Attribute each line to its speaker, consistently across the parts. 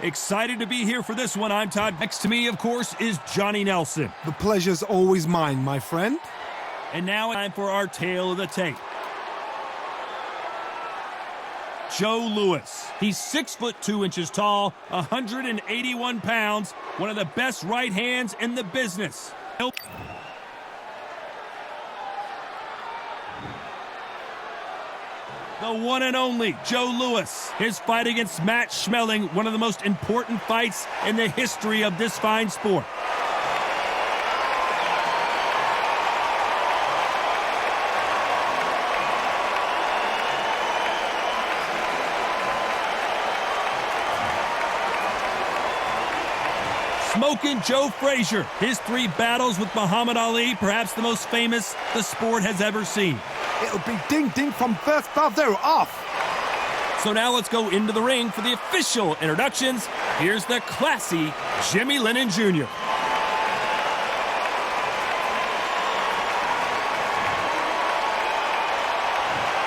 Speaker 1: Excited to be here for this one. I'm Todd. Next to me, of course, is Johnny Nelson.
Speaker 2: The pleasure's always mine, my friend.
Speaker 1: And now time for our tale of the tape. Joe Louis. He's 6'2" tall, 181 pounds, one of the best right hands in the business. The one and only Joe Louis. His fight against Matt Schmeling, one of the most important fights in the history of this fine sport. Smoking Joe Frazier. His 3 battles with Muhammad Ali, perhaps the most famous the sport has ever seen.
Speaker 2: It'll be ding-ding from first bell. They're off.
Speaker 1: So now let's go into the ring for the official introductions. Here's the classy Jimmy Lennon Jr.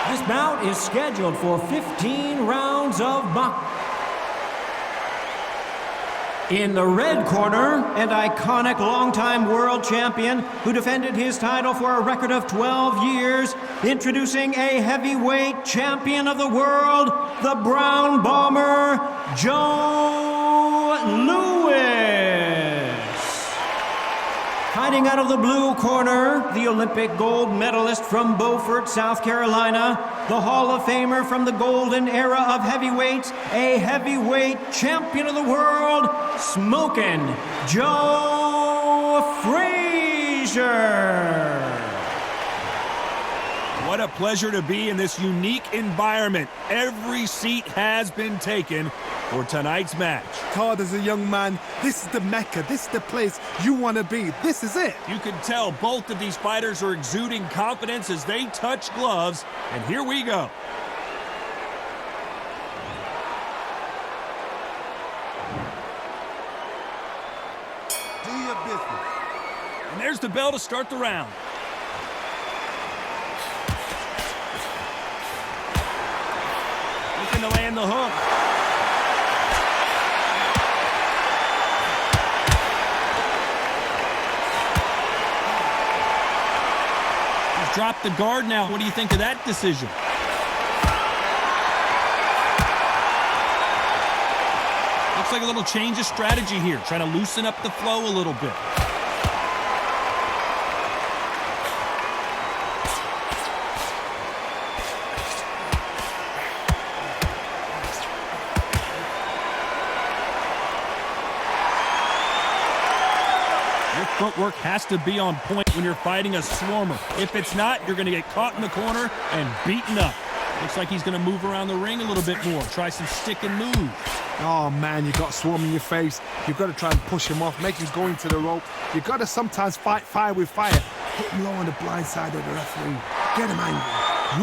Speaker 3: This bout is scheduled for 15 rounds of boxing. In the red corner, an iconic longtime world champion who defended his title for a record of 12 years, introducing a heavyweight champion of the world, the Brown Bomber, Joe Louis. Fighting out of the blue corner, the Olympic gold medalist from Beaufort, South Carolina, the Hall of Famer from the golden era of heavyweights, a heavyweight champion of the world, smoking Joe Frazier.
Speaker 1: What a pleasure to be in this unique environment. Every seat has been taken for tonight's match.
Speaker 2: Todd, as a young man, this is the Mecca. This is the place you want to be. This is it.
Speaker 1: You can tell both of these fighters are exuding confidence as they touch gloves. And here we go.
Speaker 2: Do your business.
Speaker 1: And there's the bell to start the round. Looking to land the hook. He's dropped the guard now. What do you think of that decision? Looks like a little change of strategy here, trying to loosen up the flow a little bit. Footwork has to be on point when you're fighting a swarmer. If it's not, you're going to get caught in the corner and beaten up. Looks like he's going to move around the ring a little bit more, try some stick and move.
Speaker 2: Oh, man, you got swarm in your face. You've got to try and push him off, make him go into the rope. You've got to sometimes fight fire with fire. Hit him low on the blind side of the referee. Get him angry.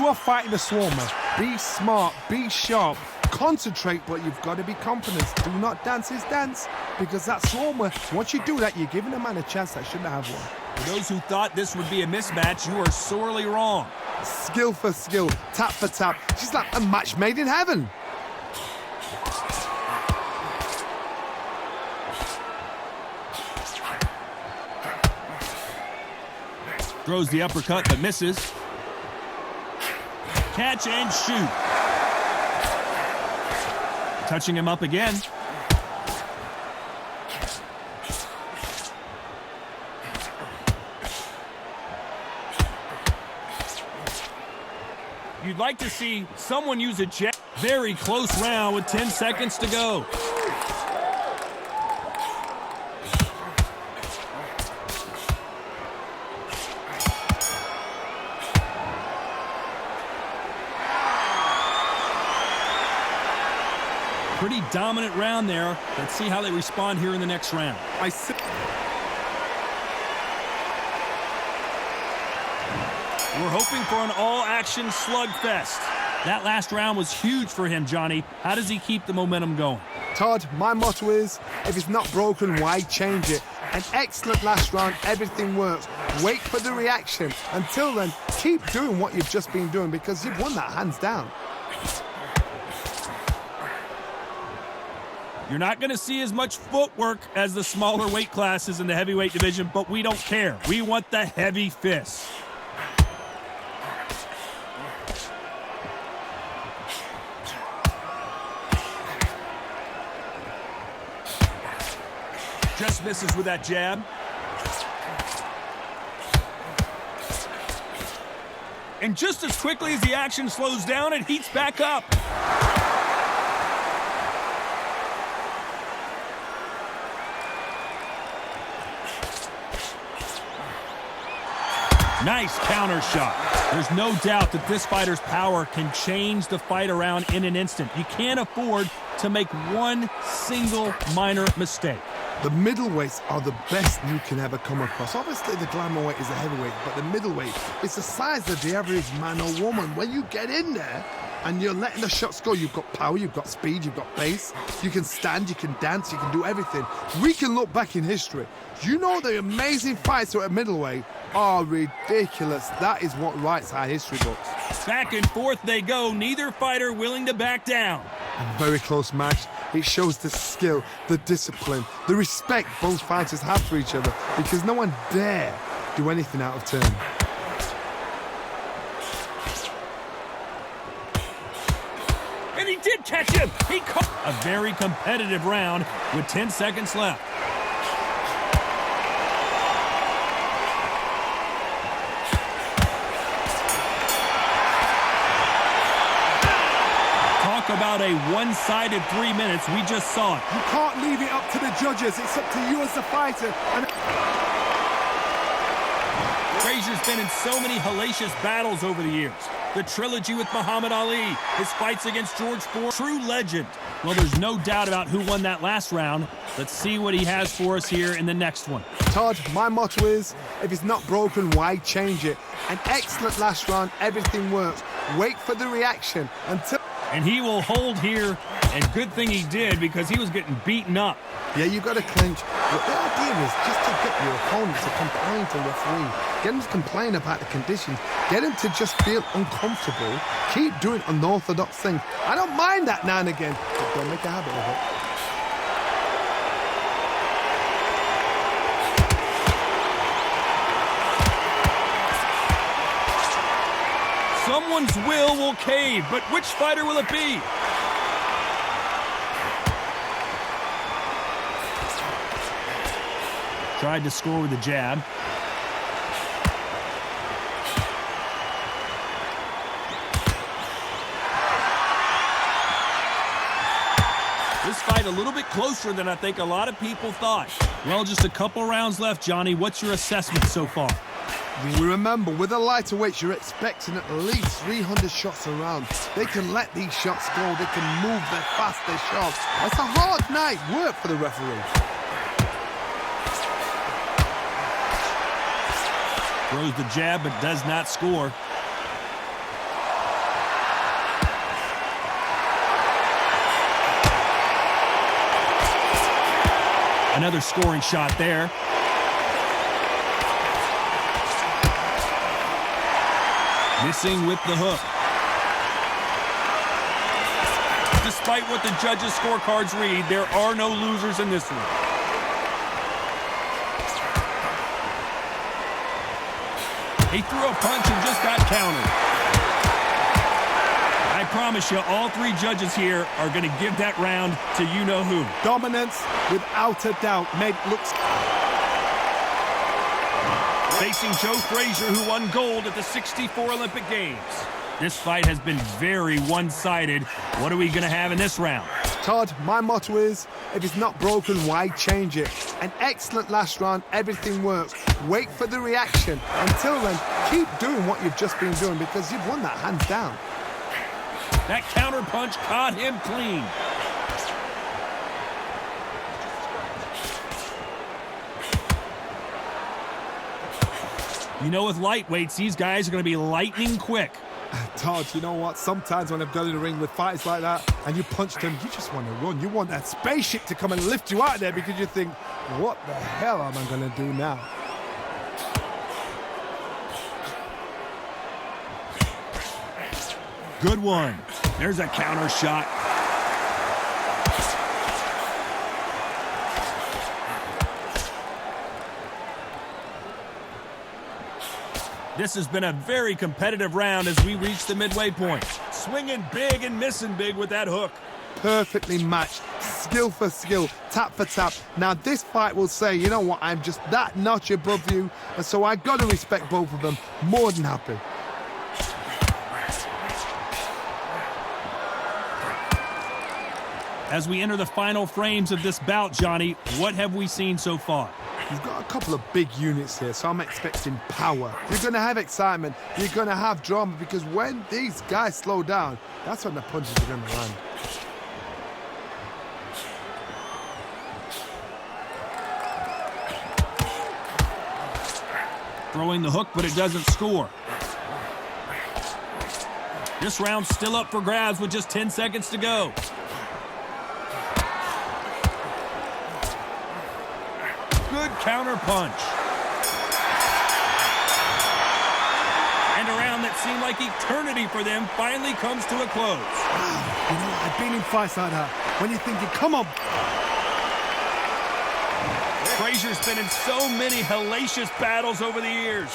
Speaker 2: You are fighting a swarmer. Be smart, be sharp. Concentrate, but you've got to be confident. Do not dance his dance, because that swarmer, once you do that, you're giving a man a chance that shouldn't have one.
Speaker 1: For those who thought this would be a mismatch, you are sorely wrong.
Speaker 2: Skill for skill, tap for tap. She's like a match made in heaven.
Speaker 1: Throws the uppercut but misses. Catch and shoot. Touching him up again. You'd like to see someone use a jab. Very close round with 10 seconds to go. Pretty dominant round there. Let's see how they respond here in the next round. We're hoping for an all-action slugfest. That last round was huge for him, Johnny. How does he keep the momentum going?
Speaker 2: Todd, my motto is, if it's not broken, why change it? An excellent last round, everything works. Wait for the reaction. Until then, keep doing what you've just been doing, because you've won that hands down.
Speaker 1: You're not going to see as much footwork as the smaller weight classes in the heavyweight division, but we don't care. We want the heavy fists. Just misses with that jab. And just as quickly as the action slows down, it heats back up. Nice counter shot. There's no doubt that this fighter's power can change the fight around in an instant. You can't afford to make one single minor mistake.
Speaker 2: The middleweights are the best you can ever come across. Obviously, the glamour weight is the heavyweight, but the middleweight is the size of the average man or woman. When you get in there and you're letting the shots go, you've got power, you've got speed, you've got pace. You can stand, you can dance, you can do everything. We can look back in history. You know the amazing fights at middleweight are ridiculous. That is what writes our history books.
Speaker 1: Back and forth they go, neither fighter willing to back down.
Speaker 2: A very close match. It shows the skill, the discipline, the respect both fighters have for each other, because no one dare do anything out of turn.
Speaker 1: And he did catch him. He caught a very competitive round with 10 seconds left. About a one-sided 3 minutes. We just saw it.
Speaker 2: You can't leave it up to the judges. It's up to you as the fighter. And
Speaker 1: Frazier's been in so many hellacious battles over the years. The trilogy with Muhammad Ali, his fights against George Foreman, true legend. Well, there's no doubt about who won that last round. Let's see what he has for us here in the next one.
Speaker 2: Todd, my motto is, if it's not broken, why change it? An excellent last round. Everything works. Wait for the reaction until...
Speaker 1: And he will hold here, and good thing he did, because he was getting beaten up.
Speaker 2: Yeah, you've got to clinch. But the idea is just to get your opponent to complain to the referee. Get him to complain about the conditions. Get him to just feel uncomfortable. Keep doing unorthodox things. I don't mind that now and again, but don't make a habit of it.
Speaker 1: Someone's will cave, but which fighter will it be? Tried to score with a jab. This fight a little bit closer than I think a lot of people thought. Well, just a couple rounds left, Johnny. What's your assessment so far?
Speaker 2: We remember, with the lighterweights, you're expecting at least 300 shots around. They can let these shots go. They can move their fast, their shots. It's a hard night work for the referee.
Speaker 1: Throws the jab, but does not score. Another scoring shot there. Missing with the hook. Despite what the judges' scorecards read, there are no losers in this one. He threw a punch and just got countered. I promise you, all three judges here are going to give that round to you-know-who.
Speaker 2: Dominance, without a doubt, looks...
Speaker 1: Facing Joe Frazier, who won gold at the '64 Olympic Games. This fight has been very one-sided. What are we going to have in this round?
Speaker 2: Todd, my motto is, if it's not broken, why change it? An excellent last round, everything works. Wait for the reaction. Until then, keep doing what you've just been doing, because you've won that hands down.
Speaker 1: That counter punch caught him clean. You know, with lightweights, these guys are going to be lightning quick.
Speaker 2: Todd, you know what? Sometimes when I've gone in the ring with fighters like that and you punch them, you just want to run. You want that spaceship to come and lift you out of there, because you think, what the hell am I going to do now?
Speaker 1: Good one. There's a counter shot. This has been a very competitive round as we reach the midway point. Swinging big and missing big with that hook.
Speaker 2: Perfectly matched, skill for skill, tap for tap. Now this fight will say, you know what, I'm just that notch above you, and so I got to respect both of them. More than happy.
Speaker 1: As we enter the final frames of this bout, Johnny, what have we seen so far?
Speaker 2: You've got a couple of big units here, so I'm expecting power. You're going to have excitement. You're going to have drama, because when these guys slow down, that's when the punches are going to land.
Speaker 1: Throwing the hook, but it doesn't score. This round's still up for grabs with just 10 seconds to go. Good counter punch. And a round that seemed like eternity for them finally comes to a close.
Speaker 2: You know what? I've been in fights like that. When you're thinking, come on.
Speaker 1: Frazier's been in so many hellacious battles over the years.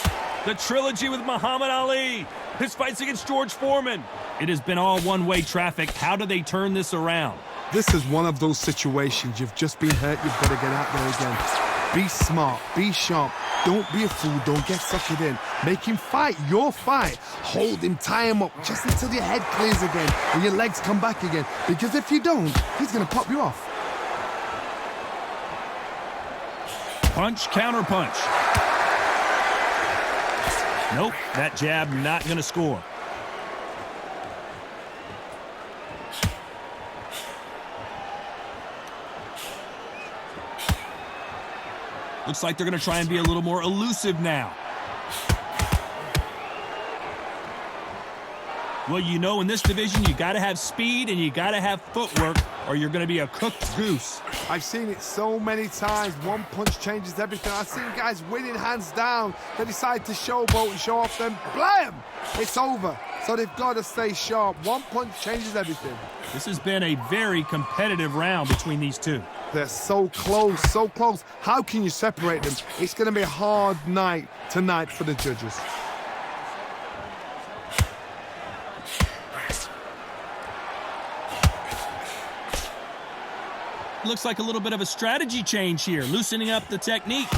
Speaker 1: The trilogy with Muhammad Ali, his fights against George Foreman. It has been all one-way traffic. How do they turn this around?
Speaker 2: This is one of those situations. You've just been hurt. You've got to get out there again. Be smart. Be sharp. Don't be a fool. Don't get suckered in. Make him fight your fight. Hold him. Tie him up just until your head clears again and your legs come back again. Because if you don't, he's going to pop you off.
Speaker 1: Punch, counter punch. Nope, that jab not going to score. Looks like they're going to try and be a little more elusive now. Well, you know, in this division, you got to have speed and you got to have footwork, or you're going to be a cooked goose.
Speaker 2: I've seen it so many times. One punch changes everything. I've seen guys winning hands down. They decide to showboat and show off them. Blam! It's over. So they've got to stay sharp. One punch changes everything.
Speaker 1: This has been a very competitive round between these two.
Speaker 2: They're so close, so close. How can you separate them? It's going to be a hard night tonight for the judges.
Speaker 1: Looks like a little bit of a strategy change here, loosening up the technique.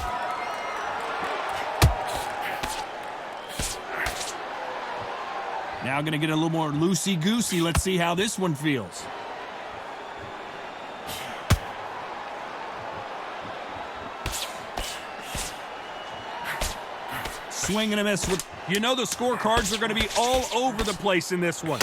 Speaker 1: Now going to get a little more loosey-goosey. Let's see how this one feels. Swing and a miss. You know the scorecards are going to be all over the place in this one.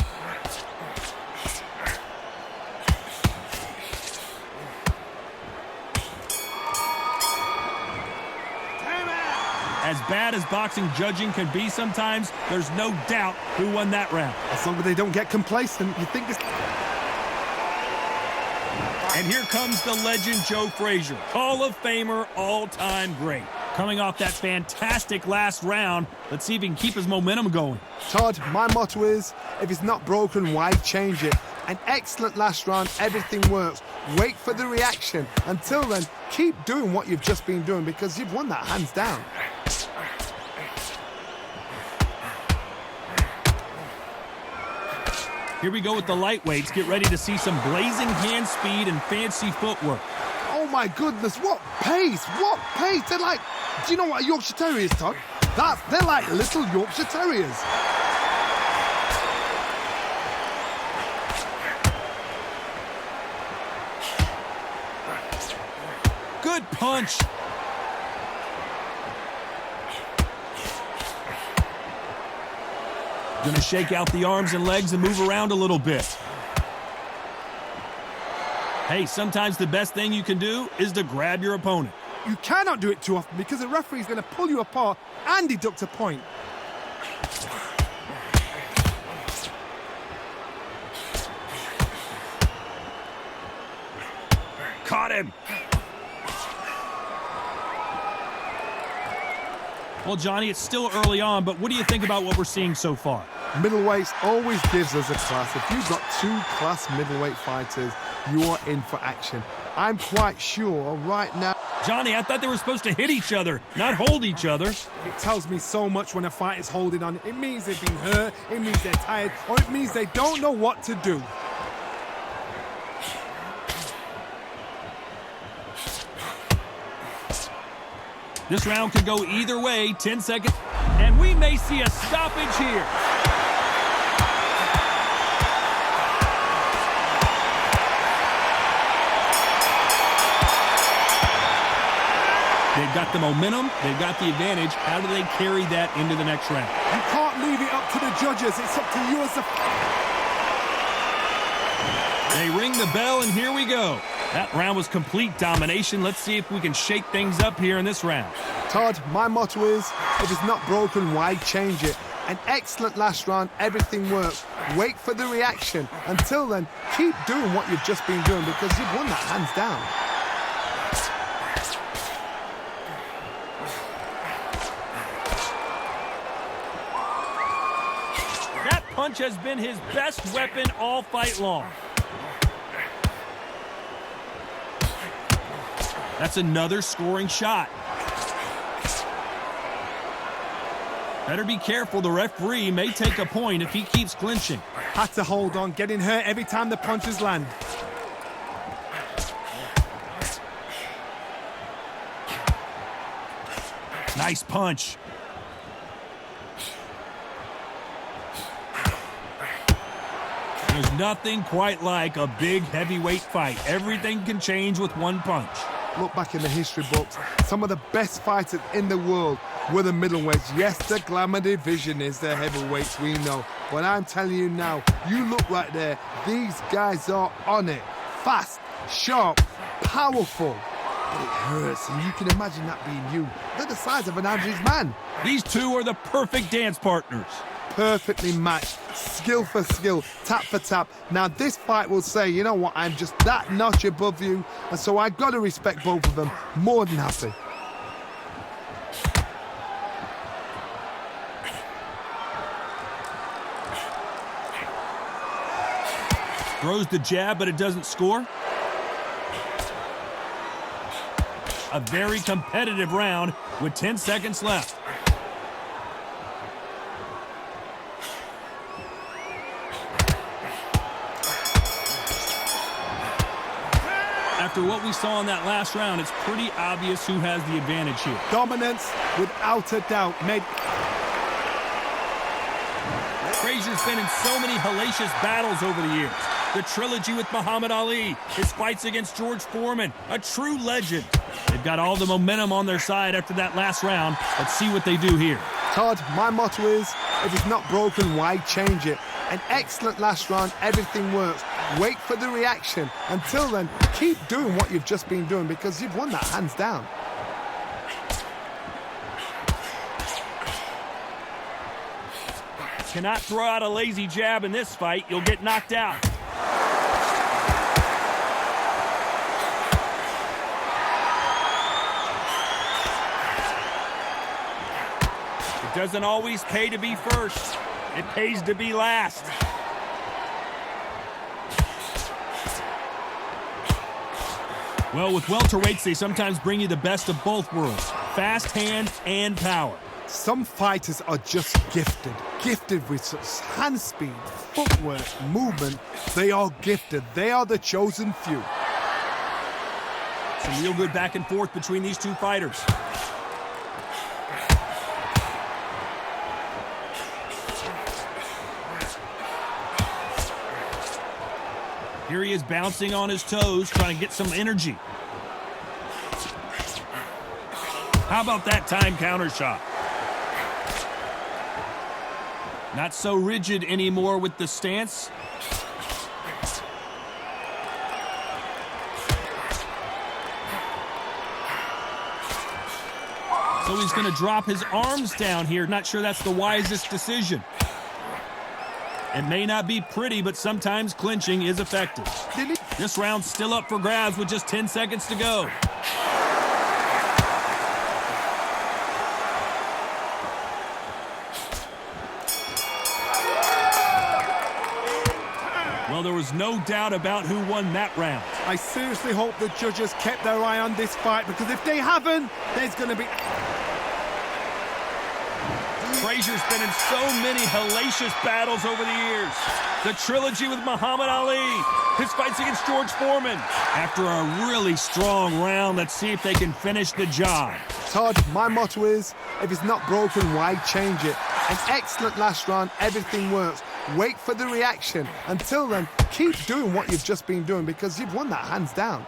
Speaker 1: As bad as boxing judging can be sometimes, there's no doubt who won that round.
Speaker 2: As long as they don't get complacent, you think this...
Speaker 1: And here comes the legend Joe Frazier, Hall of Famer, all-time great. Coming off that fantastic last round, let's see if he can keep his momentum going.
Speaker 2: Todd, my motto is, if it's not broken, why change it? An excellent last round, everything works. Wait for the reaction. Until then, keep doing what you've just been doing because you've won that hands down.
Speaker 1: Here we go with the lightweights. Get ready to see some blazing hand speed and fancy footwork.
Speaker 2: Oh my goodness, what pace, what pace. They're like, do you know what a Yorkshire Terrier is, Todd? They're like little Yorkshire Terriers.
Speaker 1: Good punch. Gonna shake out the arms and legs and move around a little bit. Hey, sometimes the best thing you can do is to grab your opponent.
Speaker 2: You cannot do it too often because the referee's going to pull you apart and deduct a point.
Speaker 1: Caught him. Well, Johnny, it's still early on, but what do you think about what we're seeing so far?
Speaker 2: Middleweights always gives us a class. If you've got two class middleweight fighters, you are in for action. I'm quite sure right now.
Speaker 1: Johnny, I thought they were supposed to hit each other, not hold each other.
Speaker 2: It tells me so much when a fight is holding on. It means they've been hurt, it means they're tired, or it means they don't know what to do.
Speaker 1: This round could go either way, 10 seconds, and we may see a stoppage here. They've got the momentum, they've got the advantage. How do they carry that into the next round?
Speaker 2: You can't leave it up to the judges. It's up to you as the...
Speaker 1: They ring the bell, and here we go. That round was complete domination. Let's see if we can shake things up here in this round.
Speaker 2: Todd, my motto is, if it's not broken, why change it? An excellent last round, everything works. Wait for the reaction. Until then, keep doing what you've just been doing because you've won that hands down.
Speaker 1: That punch has been his best weapon all fight long. That's another scoring shot. Better be careful. The referee may take a point if he keeps clinching.
Speaker 2: Had to hold on, getting hurt every time the punches land.
Speaker 1: Nice punch. There's nothing quite like a big heavyweight fight. Everything can change with one punch.
Speaker 2: Look back in the history books, some of the best fighters in the world were the middleweights. Yes, the glamour division is the heavyweights, we know. But I'm telling you now, you look right there, these guys are on it. Fast, sharp, powerful. But it hurts, and you can imagine that being you. They're the size of an average man.
Speaker 1: These two are the perfect dance partners.
Speaker 2: Perfectly matched, skill for skill, tap for tap. Now this fight will say, you know what, I'm just that notch above you, and so I got to respect both of them. More than happy.
Speaker 1: Throws the jab, but it doesn't score. A very competitive round with 10 seconds left. After what we saw in that last round, it's pretty obvious who has the advantage here.
Speaker 2: Dominance, without a doubt, made...
Speaker 1: Frazier's been in so many hellacious battles over the years. The trilogy with Muhammad Ali, his fights against George Foreman, a true legend. They've got all the momentum on their side after that last round. Let's see what they do here.
Speaker 2: Todd, my motto is, if it's not broken, why change it? An excellent last round, everything works. Wait for the reaction. Until then, keep doing what you've just been doing because you've won that hands down.
Speaker 1: Cannot throw out a lazy jab in this fight. You'll get knocked out. It doesn't always pay to be first. It pays to be last. Well, with welterweights, they sometimes bring you the best of both worlds. Fast hand and power.
Speaker 2: Some fighters are just gifted. Gifted with such hand speed, footwork, movement. They are gifted. They are the chosen few.
Speaker 1: Some real good back and forth between these two fighters. Here he is bouncing on his toes, trying to get some energy. How about that time counter shot? Not so rigid anymore with the stance. So he's going to drop his arms down here. Not sure that's the wisest decision. It may not be pretty, but sometimes clinching is effective. This round's still up for grabs with just 10 seconds to go. Well, there was no doubt about who won that round.
Speaker 2: I seriously hope the judges kept their eye on this fight, because if they haven't, there's going to be...
Speaker 1: Frazier's been in so many hellacious battles over the years. The trilogy with Muhammad Ali, his fights against George Foreman. After a really strong round, let's see if they can finish the job.
Speaker 2: Todd, my motto is, if it's not broken, why change it? An excellent last round, everything works. Wait for the reaction. Until then, keep doing what you've just been doing, because you've won that hands down.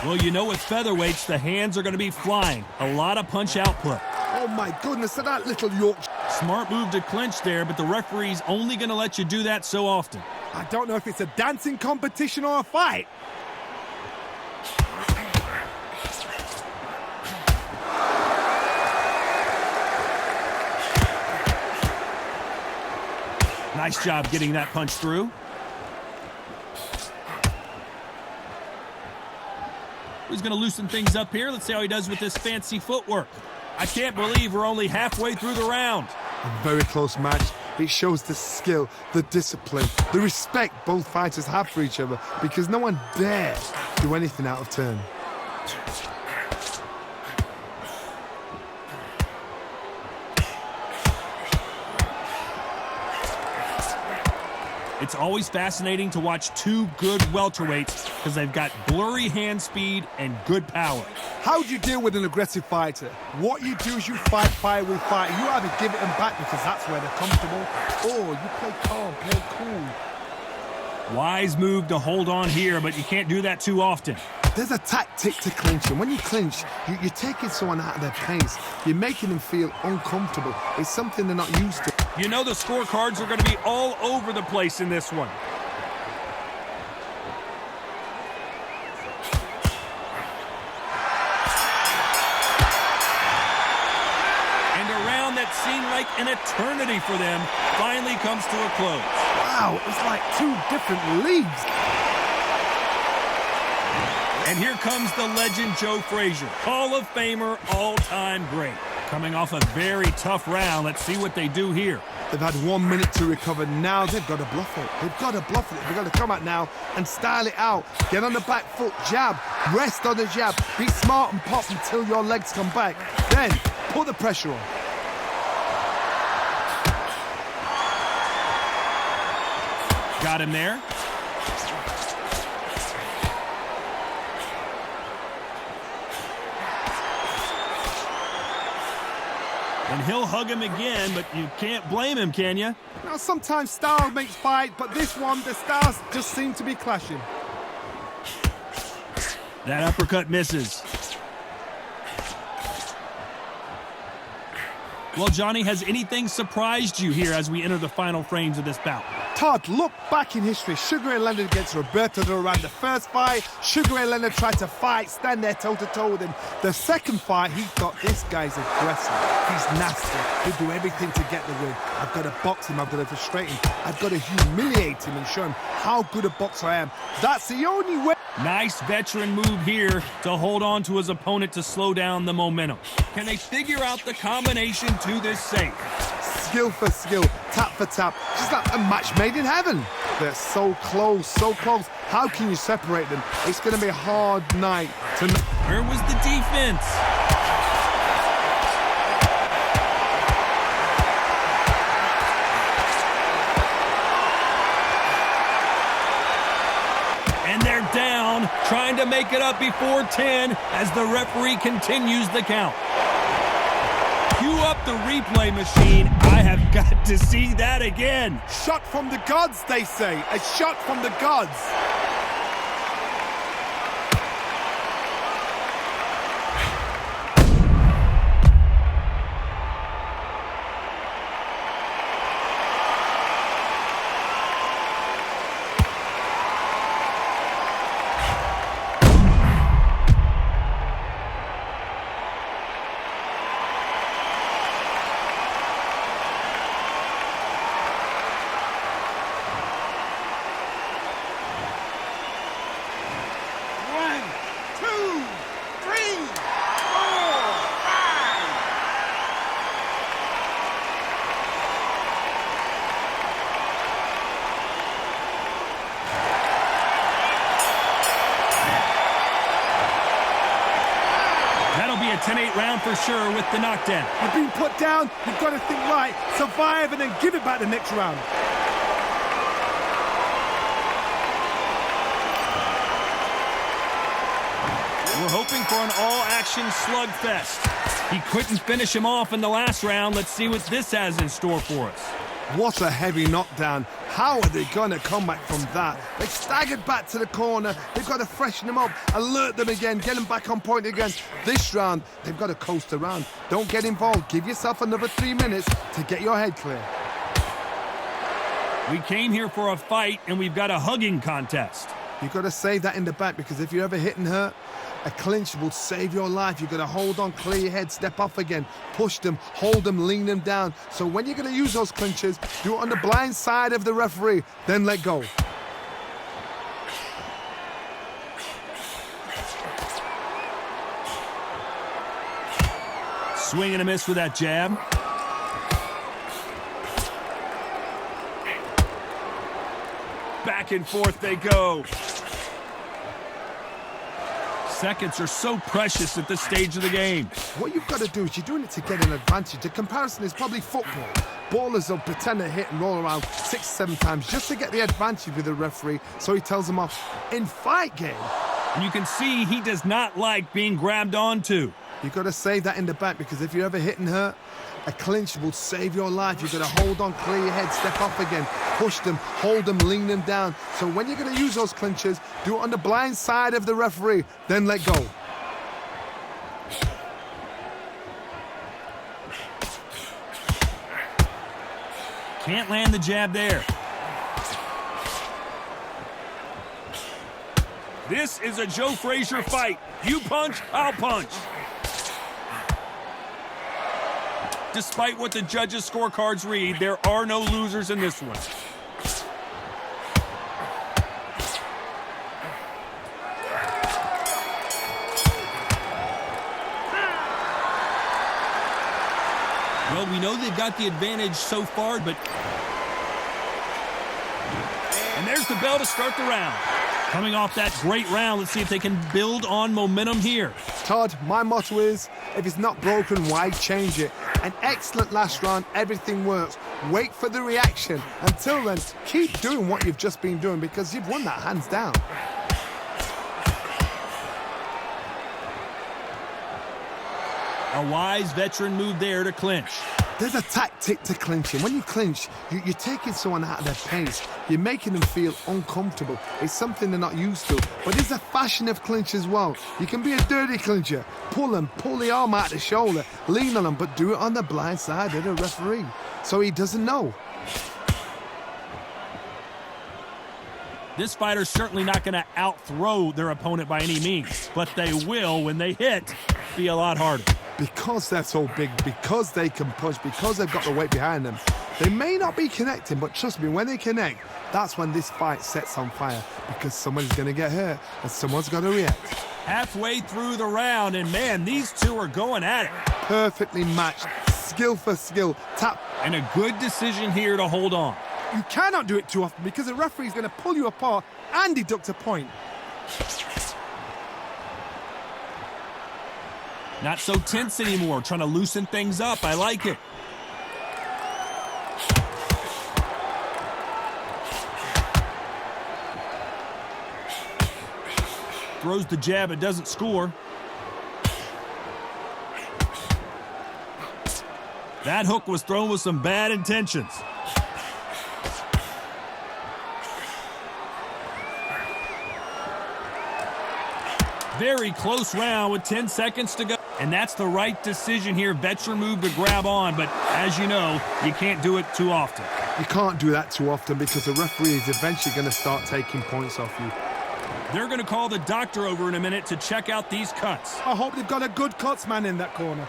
Speaker 1: Well, you know, with featherweights, the hands are going to be flying. A lot of punch output.
Speaker 2: Oh my goodness, that little Yorkshire.
Speaker 1: Smart move to clinch there, but the referee's only going to let you do that so often.
Speaker 2: I don't know if it's a dancing competition or a fight.
Speaker 1: Nice job getting that punch through. He's going to loosen things up here. Let's see how he does with this fancy footwork. I can't believe we're only halfway through the round.
Speaker 2: A very close match. It shows the skill, the discipline, the respect both fighters have for each other, because no one dare do anything out of turn.
Speaker 1: It's always fascinating to watch two good welterweights because they've got blurry hand speed and good power.
Speaker 2: How do you deal with an aggressive fighter? What you do is you fight fire with fire. You either give it them back because that's where they're comfortable, or you play calm, play cool.
Speaker 1: Wise move to hold on here, but you can't do that too often.
Speaker 2: There's a tactic to clinching. When you clinch, you're taking someone out of their pace. You're making them feel uncomfortable. It's something they're not used to.
Speaker 1: You know the scorecards are going to be all over the place in this one. And a round that seemed like an eternity for them finally comes to a close.
Speaker 2: Wow, it's like two different leagues.
Speaker 1: And here comes the legend Joe Frazier, Hall of Famer, all-time great. Coming off a very tough round, let's see what they do here.
Speaker 2: They've had 1 minute to recover. Now they've got to bluff it. They've got to bluff it. They've got to come out now and style it out. Get on the back foot, jab, rest on the jab. Be smart and pop until your legs come back. Then put the pressure on.
Speaker 1: Got him there. And he'll hug him again, but you can't blame him, can you?
Speaker 2: Now, sometimes style makes fight, but this one, the styles just seem to be clashing.
Speaker 1: That uppercut misses. Well, Johnny, has anything surprised you here as we enter the final frames of this bout?
Speaker 2: Todd, look back in history. Sugar Ray Leonard against Roberto Duran. The first fight, Sugar Ray Leonard tried to fight, stand there toe-to-toe with him. The second fight, he thought, this guy's aggressive. He's nasty. He'll do everything to get the win. I've got to box him. I've got to frustrate him. I've got to humiliate him and show him how good a boxer I am. That's the only way.
Speaker 1: Nice veteran move here to hold on to his opponent to slow down the momentum. Can they figure out the combination to this safe?
Speaker 2: Skill for skill, tap for tap. Just like a match made in heaven. They're so close, so close. How can you separate them? It's going to be a hard night tonight.
Speaker 1: Where was the defense? And they're down, trying to make it up before 10 as the referee continues the count. Cue up the replay machine. I have got to see that again.
Speaker 2: Shot from the gods, they say. A shot from the gods.
Speaker 1: round for sure with the knockdown.
Speaker 2: You've been put down, you've got to think right, survive, and then give it back the next round.
Speaker 1: We're hoping for an all-action slugfest. He couldn't finish him off in the last round. Let's see what this has in store for us.
Speaker 2: What a heavy knockdown. How are they going to come back from that? They staggered back to the corner. They've got to freshen them up, alert them again, get them back on point again. This round, they've got to coast around. Don't get involved. Give yourself another 3 minutes to get your head clear.
Speaker 1: We came here for a fight, and we've got a hugging contest.
Speaker 2: You've got to save that in the back, because if you're ever hit and hurt, a clinch will save your life. You've got to hold on, clear your head, step off again, push them, hold them, lean them down. So when you're going to use those clinches, do it on the blind side of the referee, then let go.
Speaker 1: Swing and a miss with that jab. Back and forth they go. Seconds are so precious at this stage of the game.
Speaker 2: What you've got to do is you're doing it to get an advantage. The comparison is probably football. Ballers will pretend to hit and roll around 6-7 times just to get the advantage with the referee, so he tells them off. In fight game,
Speaker 1: And you can see he does not like being grabbed onto.
Speaker 2: you've got to save that in the back, because if you're ever hit and hurt, a clinch will save your life. You've got to hold on, clear your head, step off again, push them, hold them, lean them down. So when you're going to use those clinches, do it on the blind side of the referee, then let go.
Speaker 1: Can't land the jab there. This is a Joe Frazier fight. You punch, I'll punch. Despite what the judges' scorecards read, there are no losers in this one. Well, we know they've got the advantage so far, but... And there's the bell to start the round. Coming off that great round, let's see if they can build on momentum here.
Speaker 2: Todd, my motto is, if it's not broken, why change it? An excellent last round, everything works. Wait for the reaction. Until then, keep doing what you've just been doing, because you've won that hands down.
Speaker 1: A wise veteran move there to clinch.
Speaker 2: There's a tactic to clinching. When you clinch, you're taking someone out of their pace. You're making them feel uncomfortable. It's something they're not used to. But there's a fashion of clinch as well. You can be a dirty clincher. Pull them, pull the arm out the shoulder, lean on them, but do it on the blind side of the referee, so he doesn't know.
Speaker 1: This fighter's certainly not going to out-throw their opponent by any means, but they will, when they hit, be a lot harder.
Speaker 2: Because they're so big, because they can punch, because they've got the weight behind them, they may not be connecting, but trust me, when they connect, that's when this fight sets on fire, because someone's going to get hurt and someone's got to react.
Speaker 1: Halfway through the round, and man, these two are going at it.
Speaker 2: Perfectly matched, skill for skill, tap.
Speaker 1: And a good decision here to hold on.
Speaker 2: You cannot do it too often, because the referee's going to pull you apart and deduct a point.
Speaker 1: Not so tense anymore, trying to loosen things up. I like it. Throws the jab, it doesn't score. That hook was thrown with some bad intentions. Very close round with 10 seconds to go. And that's the right decision here. Veteran move to grab on, but as you know, you can't do it too often.
Speaker 2: You can't do that too often, because the referee is eventually going to start taking points off you.
Speaker 1: They're going to call the doctor over in a minute to check out these cuts.
Speaker 2: I hope they've got a good cuts man in that corner.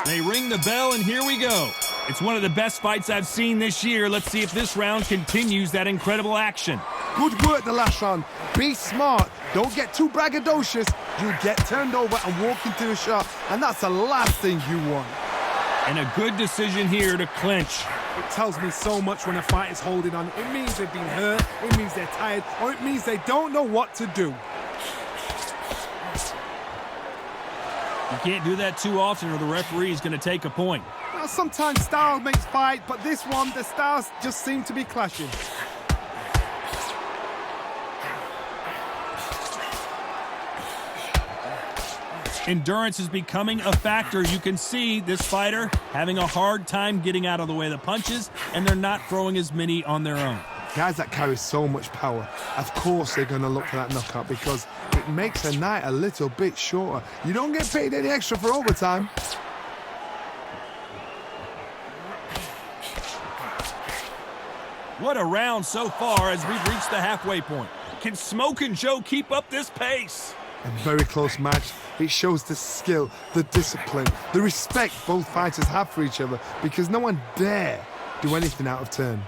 Speaker 1: They ring the bell, and here we go. It's one of the best fights I've seen this year. Let's see if this round continues that incredible action.
Speaker 2: Good work the last round. Be smart. Don't get too braggadocious. You get turned over and walk into a shot, and that's the last thing you want.
Speaker 1: And a good decision here to clinch.
Speaker 2: It tells me so much when a fight is holding on. It means they've been hurt, it means they're tired, or it means they don't know what to do.
Speaker 1: You can't do that too often or the referee is going to take a point.
Speaker 2: Now, sometimes style makes fight, but this one, the styles just seem to be clashing.
Speaker 1: Endurance is becoming a factor. You can see this fighter having a hard time getting out of the way of the punches, and they're not throwing as many on their own.
Speaker 2: Guys that carry so much power, of course they're going to look for that knockout because it makes a night a little bit shorter. You don't get paid any extra for overtime.
Speaker 1: What a round so far as we've reached the halfway point. Can Smokin' Joe keep up this pace?
Speaker 2: A very close match. It shows the skill, the discipline, the respect both fighters have for each other because no one dare do anything out of turn.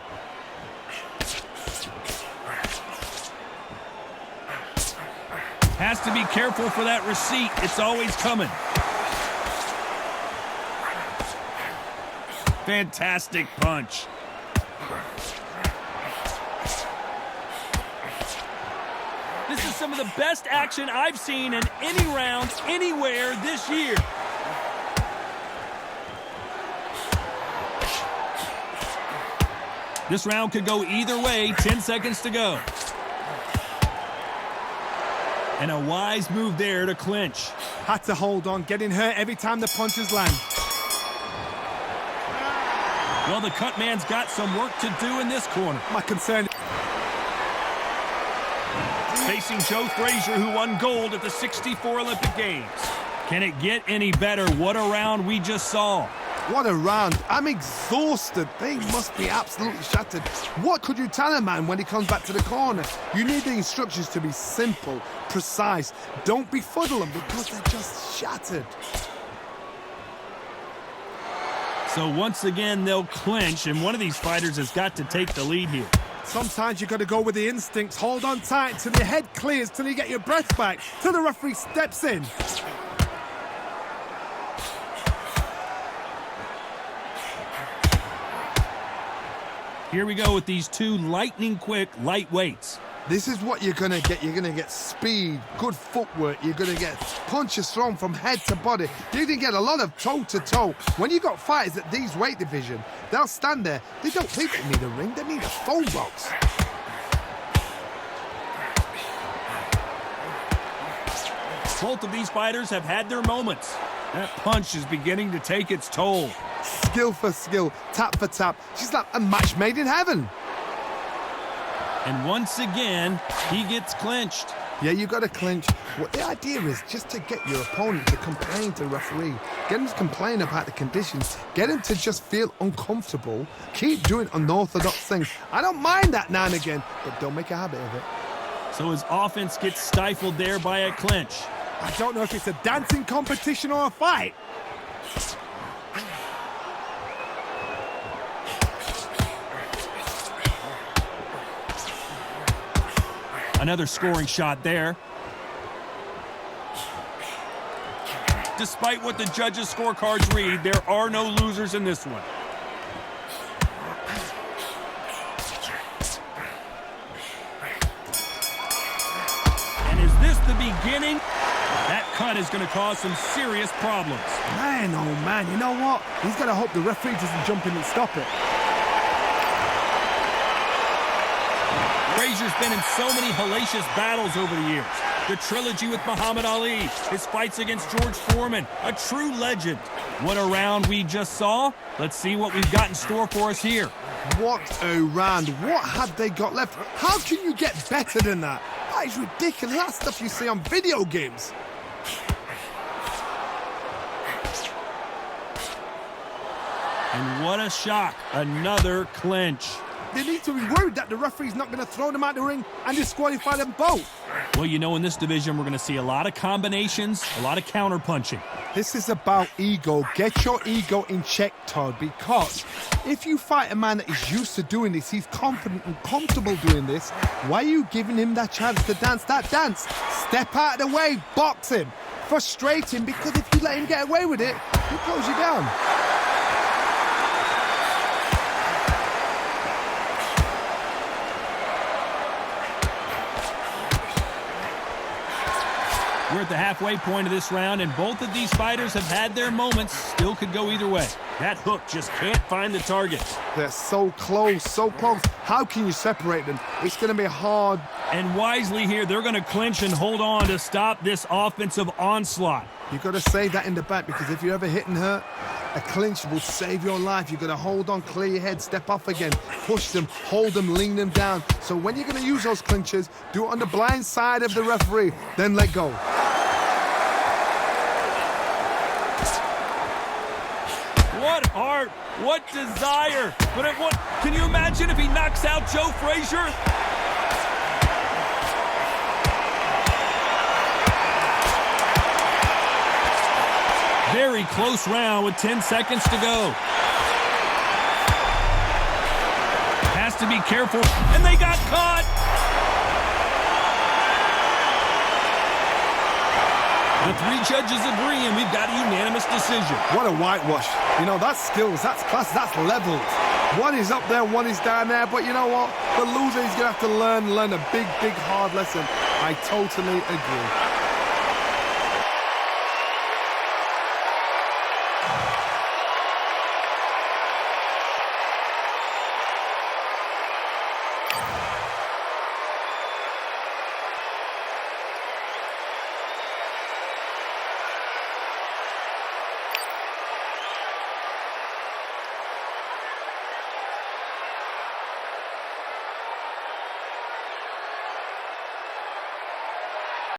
Speaker 1: Has to be careful for that receipt. It's always coming. Fantastic punch. This is some of the best action I've seen in any round, anywhere this year. This round could go either way. 10 seconds to go. And a wise move there to clinch.
Speaker 2: Had to hold on, getting hurt every time the punches land.
Speaker 1: Well, the cut man's got some work to do in this corner.
Speaker 2: My concern...
Speaker 1: Facing Joe Frazier, who won gold at the '64 Olympic Games. Can it get any better? What a round we just saw.
Speaker 2: What a round. I'm exhausted. They must be absolutely shattered. What could you tell a man when he comes back to the corner? You need the instructions to be simple, precise. Don't befuddle them because they're just shattered.
Speaker 1: So once again, they'll clinch, and one of these fighters has got to take the lead here.
Speaker 2: Sometimes you got to go with the instincts. Hold on tight till your head clears, till you get your breath back, till the referee steps in.
Speaker 1: Here we go with these two lightning-quick lightweights.
Speaker 2: This is what you're going to get. You're going to get speed, good footwork. You're going to get punches thrown from head to body. You're going to get a lot of toe-to-toe. When you got fighters at these weight division, they'll stand there. They don't think they need a ring. They need a phone box.
Speaker 1: Both of these fighters have had their moments. That punch is beginning to take its toll.
Speaker 2: Skill for skill, tap for tap. She's like a match made in heaven.
Speaker 1: And once again, he gets clinched.
Speaker 2: Yeah, you got to clinch. What the idea is just to get your opponent to complain to the referee. Get him to complain about the conditions. Get him to just feel uncomfortable. Keep doing unorthodox things. I don't mind that now and again, but don't make a habit of it.
Speaker 1: So his offense gets stifled there by a clinch.
Speaker 2: I don't know if it's a dancing competition or a fight.
Speaker 1: Another scoring shot there. Despite what the judges' scorecards read, there are no losers in this one. And is this the beginning? That cut is going to cause some serious problems.
Speaker 2: Man, oh man, you know what? He's got to hope the referee doesn't jump in and stop it.
Speaker 1: Frazier's been in so many hellacious battles over the years. The trilogy with Muhammad Ali, his fights against George Foreman, a true legend. What a round we just saw. Let's see what we've got in store for us here.
Speaker 2: What a round. What have they got left? How can you get better than that? That is ridiculous. That's stuff you see on video games.
Speaker 1: And what a shock. Another clinch.
Speaker 2: They need to be worried that the referee's not going to throw them out the ring and disqualify them both.
Speaker 1: Well, you know, in this division, we're going to see a lot of combinations, a lot of counter-punching.
Speaker 2: This is about ego. Get your ego in check, Todd, because if you fight a man that is used to doing this, he's confident and comfortable doing this, why are you giving him that chance to dance that dance? Step out of the way, box him, frustrate him, because if you let him get away with it, he throws you down.
Speaker 1: We're at the halfway point of this round, and both of these fighters have had their moments. Still could go either way. That hook just can't find the target.
Speaker 2: They're so close, so close. How can you separate them? It's going to be hard.
Speaker 1: And wisely here, they're going to clinch and hold on to stop this offensive onslaught.
Speaker 2: You've got to save that in the back, because if you're ever hitting her, a clinch will save your life. You've got to hold on, clear your head, step off again, push them, hold them, lean them down. So when you're going to use those clinches, do it on the blind side of the referee, then let go.
Speaker 1: What heart, what desire. But can you imagine if he knocks out Joe Frazier? Very close round with 10 seconds to go. Has to be careful, and they got caught. The three judges agree, and we've got a unanimous decision.
Speaker 2: What a whitewash. You know, that's skills, that's class, that's levels. One is up there, one is down there, but you know what? The loser is going to have to learn a big, hard lesson. I totally agree.